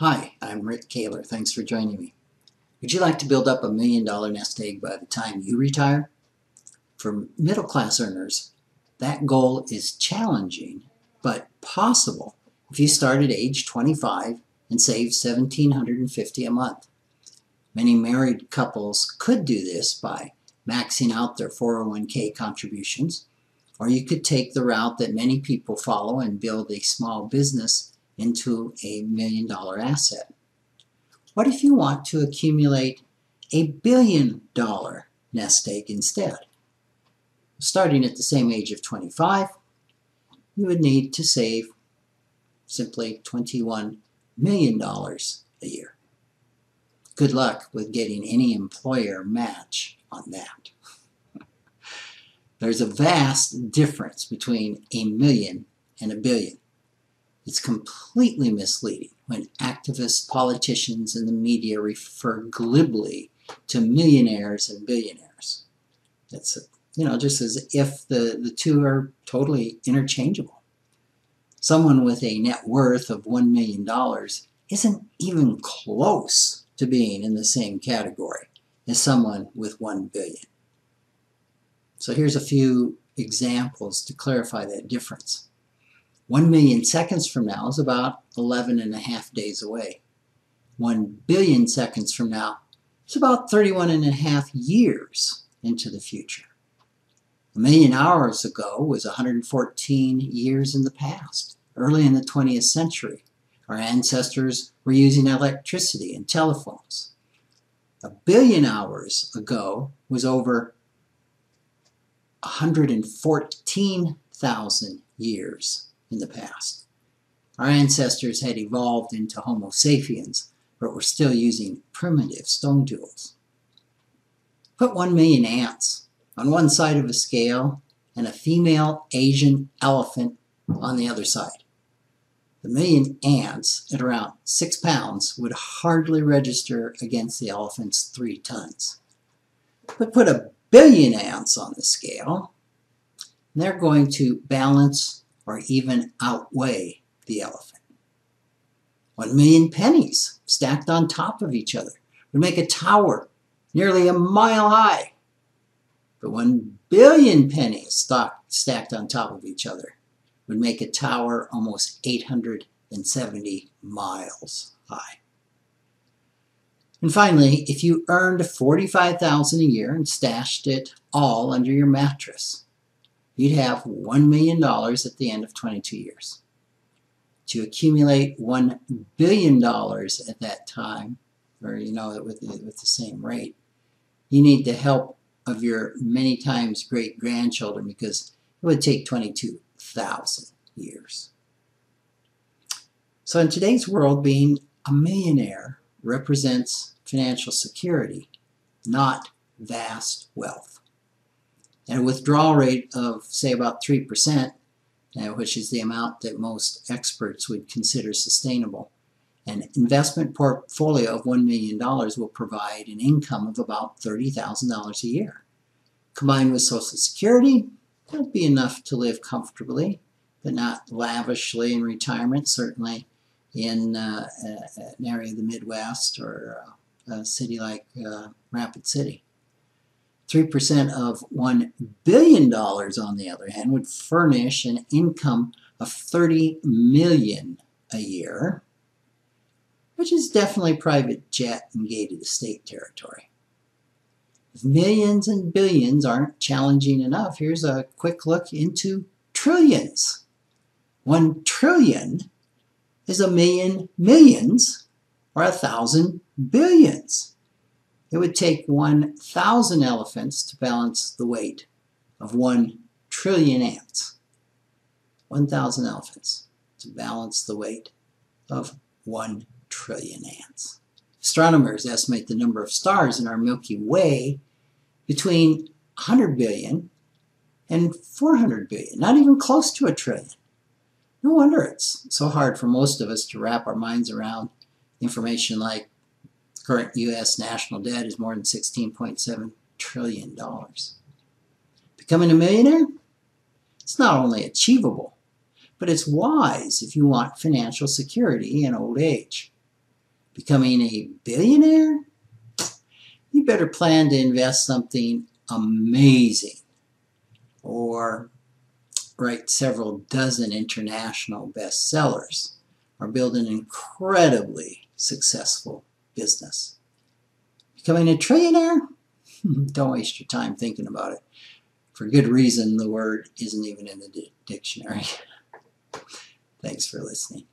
Hi, I'm Rick Kaler. Thanks for joining me. Would you like to build up $1 million nest egg by the time you retire? For middle class earners, that goal is challenging but possible if you start at age 25 and save $1,750 a month. Many married couples could do this by maxing out their 401k contributions, or you could take the route that many people follow and build a small business into a $1 million asset. What if you want to accumulate a $1 billion nest egg instead? Starting at the same age of 25, you would need to save simply $21 million a year. Good luck with getting any employer match on that. There's a vast difference between a million and a billion. It's completely misleading when activists, politicians, and the media refer glibly to millionaires and billionaires. That's, just as if the two are totally interchangeable. Someone with a net worth of $1 million isn't even close to being in the same category as someone with $1 billion. So here's a few examples to clarify that difference. 1 million seconds from now is about 11 and a half days away. 1 billion seconds from now is about 31 and a half years into the future. 1 million hours ago was 114 years in the past. Early in the 20th century, our ancestors were using electricity and telephones. 1 billion hours ago was over 114,000 years in the past. Our ancestors had evolved into Homo sapiens, but were still using primitive stone tools. Put 1 million ants on one side of a scale and a female Asian elephant on the other side. The million ants at around 6 pounds would hardly register against the elephant's 3 tons. But put 1 billion ants on the scale, and they're going to balance or even outweigh the elephant. 1 million pennies stacked on top of each other would make a tower nearly a mile high. But 1 billion pennies stacked on top of each other would make a tower almost 870 miles high. And finally, if you earned $45,000 a year and stashed it all under your mattress, you'd have $1 million at the end of 22 years. To accumulate $1 billion at that time, or with the same rate, you need the help of your many times great-grandchildren, because it would take 22,000 years. So in today's world, being a millionaire represents financial security, not vast wealth. And a withdrawal rate of, say, about 3%, which is the amount that most experts would consider sustainable, an investment portfolio of $1 million will provide an income of about $30,000 a year. Combined with Social Security, that would be enough to live comfortably, but not lavishly in retirement, certainly in an area of the Midwest or a city like Rapid City. 3% of $1 billion, on the other hand, would furnish an income of $30 million a year, which is definitely private jet and gated estate territory. If millions and billions aren't challenging enough, here's a quick look into trillions. 1 trillion is 1 million millions, or 1,000 billions. It would take 1,000 elephants to balance the weight of 1 trillion ants. 1,000 elephants to balance the weight of 1 trillion ants. Astronomers estimate the number of stars in our Milky Way between 100 billion and 400 billion, not even close to 1 trillion. No wonder it's so hard for most of us to wrap our minds around information like current U.S. national debt is more than $16.7 trillion. Becoming a millionaire? It's not only achievable, but it's wise if you want financial security in old age. Becoming a billionaire? You better plan to invest something amazing or write several dozen international bestsellers or build an incredibly successful business. Becoming a trillionaire? Don't waste your time thinking about it. For good reason, the word isn't even in the dictionary. Thanks for listening.